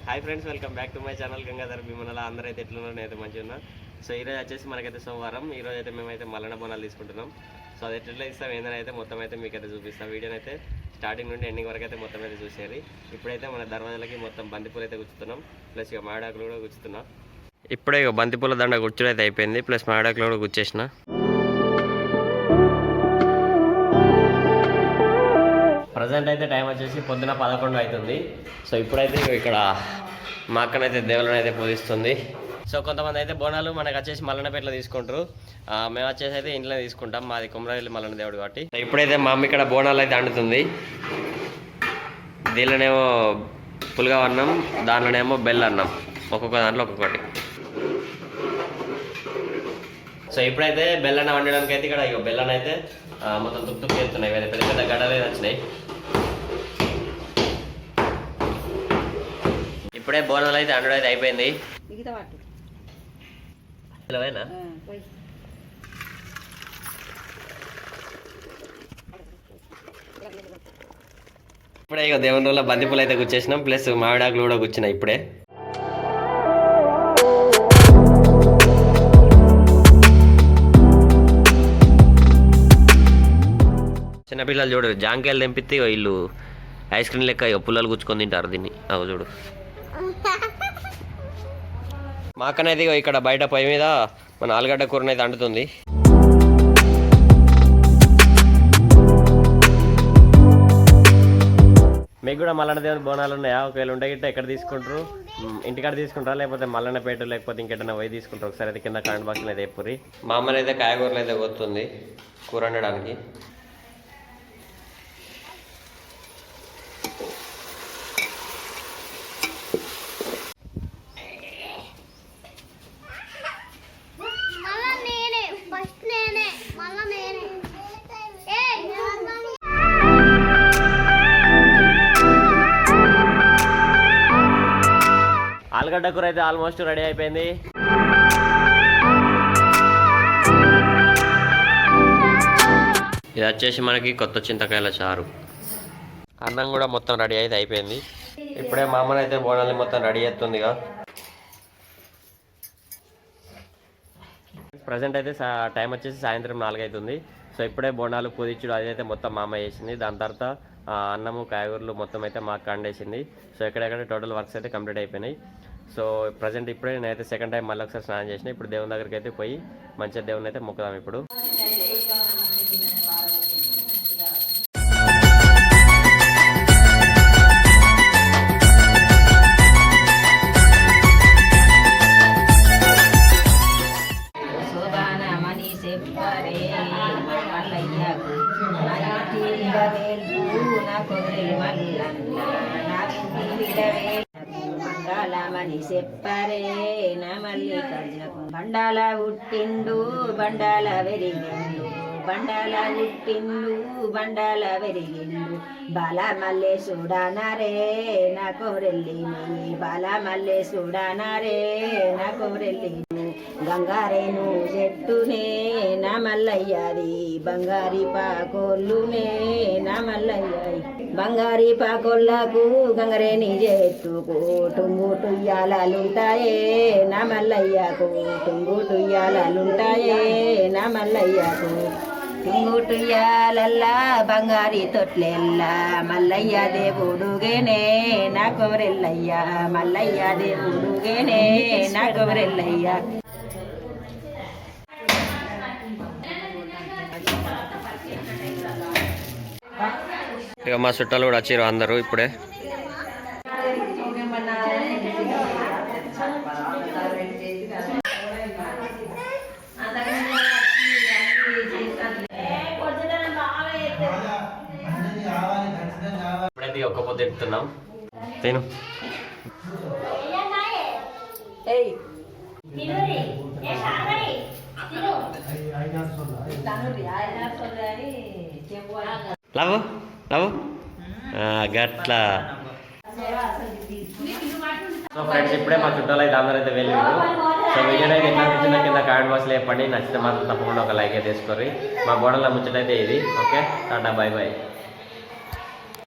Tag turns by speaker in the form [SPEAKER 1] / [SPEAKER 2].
[SPEAKER 1] Hi friends, welcome back to my channel Gangadhar Bheemanala. అందరూ అయితే ఎట్లున్నారు? నేనైతే మంచిగా ఉన్నా. సో ఈరోజు వచ్చేసి మనకైతే సోమవారం. ఈరోజు అయితే మేమైతే మల్లన్న బోనాలు తీసుకుంటున్నాం. సో అది ఎట్లా ఇస్తాం ఏందని అయితే మొత్తం అయితే మీకైతే చూపిస్తాం. వీడియోని అయితే స్టార్టింగ్ నుండి ఎండింగ్ వరకు అయితే మొత్తం అయితే చూసేది. ఇప్పుడైతే మన దర్వాజాలకి మొత్తం బంతిపూలు అయితే గుచ్చుతున్నాం, ప్లస్ ఇక మామిడాకులు కూడా గుచ్చుతున్నాం. ఇప్పుడే ఇక బంతిపూల దండ గుచ్చుడు అయితే అయిపోయింది, ప్లస్ మామిడాకులు కూడా గుచ్చేసిన. ప్రజెంట్ అయితే టైం వచ్చేసి పొద్దున 11 అవుతుంది. సో ఇప్పుడైతే ఇక్కడ మా అక్కనైతే దేవుళ్ళని అయితే పూజిస్తుంది. సో కొంతమంది అయితే బోనాలు మనకు వచ్చేసి మల్లన్నపేటలో తీసుకుంటారు, మేము వచ్చేసి అయితే ఇంట్లో తీసుకుంటాం. మాది కుమరవెల్లి మల్లన్న దేవుడు కాబట్టి. సో ఇప్పుడైతే మా అమ్మ ఇక్కడ బోనాలు అయితే అండుతుంది. దీనిలోనేమో పులిగా అన్నం, దానిలోనేమో బెల్ల అన్నం, ఒక్కొక్క దాంట్లో ఒక్కొక్కటి. సో ఇప్పుడైతే బెల్లన్న వండడానికి అయితే ఇక్కడ ఇక బెల్లన్న అయితే మొత్తం తుక్కు చేస్తున్నాయి, పెద్ద పెద్ద గడ్డలు వచ్చినాయి. ఇప్పుడే బోనాలు అయితే అండడం అయితే అయిపోయింది. ఇప్పుడే ఇక దేవుని రోజుల బంతిపూలు అయితే గుచ్చేసినాం, ప్లస్ మామిడాకులు కూడా గుచ్చినాయి ఇప్పుడే. చిన్నపిల్లలు చూడు, జాంకాయలు తెంపితే వీళ్ళు ఐస్ క్రీమ్ లెక్క ఇక పుల్లలు గుచ్చుకొని తింటారు దీన్ని. అవి చూడు, మా అక్కనైతే ఇక్కడ బయట పొయ్యి మీద మన ఆలుగడ్డ కూరనైతే అంటుతుంది. మీకు కూడా మల్లన్న దేవుని బోనాలు ఉన్నాయా? ఒకవేళ ఉంటే గిట్ట ఎక్కడ తీసుకుంటారు? ఇంటికాడ తీసుకుంటారా, లేకపోతే మల్లన్నపేట లేకపోతే ఇంకెటన్నా పోయి తీసుకుంటారు? ఒకసారి అయితే కింద కామెంట్ బాక్స్లో అయితే చెప్పుర్రి. మా అమ్మని అయితే కాయగూరలు అయితే కొత్తుంది కూర వండడానికి. ఆలుగడ్డ కూర అయితే ఆల్మోస్ట్ రెడీ అయిపోయింది. ఇది వచ్చేసి మనకి కొత్త చింతకాయల చారు. అన్నం కూడా మొత్తం రెడీ అయితే అయిపోయింది. ఇప్పుడే మా అమ్మని అయితే బోనాలు మొత్తం రెడీ అవుతుందిగా. ప్రజెంట్ అయితే టైం వచ్చేసి సాయంత్రం 4 అవుతుంది. సో ఇప్పుడే బోనాలు పూజించుడు అదైతే మొత్తం మా అమ్మ చేసింది. దాని తర్వాత అన్నము కాయగూరలు మొత్తం అయితే మాకు కండేసింది. సో ఎక్కడెక్కడ టోటల్ వర్క్స్ అయితే కంప్లీట్ అయిపోయినాయి. సో ప్రజెంట్ ఇప్పుడే నేనైతే సెకండ్ టైం మళ్ళీ ఒకసారి స్నానం చేసిన. ఇప్పుడు దేవుని దగ్గరికి అయితే పోయి మంచిగా దేవుని అయితే మొక్కుదాం. ఇప్పుడు
[SPEAKER 2] మంగళమని చెప్పరే నా మల్లికార్జునకు. బండాల పుట్టిండు బండాల వెరిగిండు, బండాల పుట్టిండు బండాల వెరిగిండు. బాల మల్లె చూడనరే నా కోరెల్లి, బాల మల్లె చూడనరే నా కోరెల్లి. గంగారేను చెట్టునే నా మల్లయ్యది, బంగారి పాకోళ్ళునే నా మల్లయ్యాయి. బంగారి పాకోళ్ళకు గంగరేని చెట్టుకు టుంగుటుయ్యాలుంటాయే నా మల్లయ్యకు, టుంగుటుయ్యాలుంటాయే నా మల్లయ్యకు. టుంగుటుయ్యాలల్లా బంగారి తొట్లెల్లా మల్లయ్య దేవుడుగేనే నా కొమరెల్లయ్య, మల్లయ్య దేవుడుగేనే నా కొమరెల్లయ్య.
[SPEAKER 1] ఇక మా చుట్టాలు కూడా వచ్చారు అందరూ ఇప్పుడే. ఇప్పుడైతే ఒక్క పొద్దు ఎక్కుతున్నాం. తిను లవ్ లవ్ గట్లా. సో ఫ్రెండ్స్, ఇప్పుడే మా చుట్టాలు అయితే అందరూ అయితే వెళ్ళిండు. సో వీడియో అయితే ఎట్లా నచ్చిందో కింద కామెంట్ బాక్స్లో చెప్పండి. నచ్చితే మాత్రం తప్పకుండా ఒక లైక్ అయితే వేసుకోరి. మా బోడల ముచ్చటైతే ఇది. Okay, Tata, by by.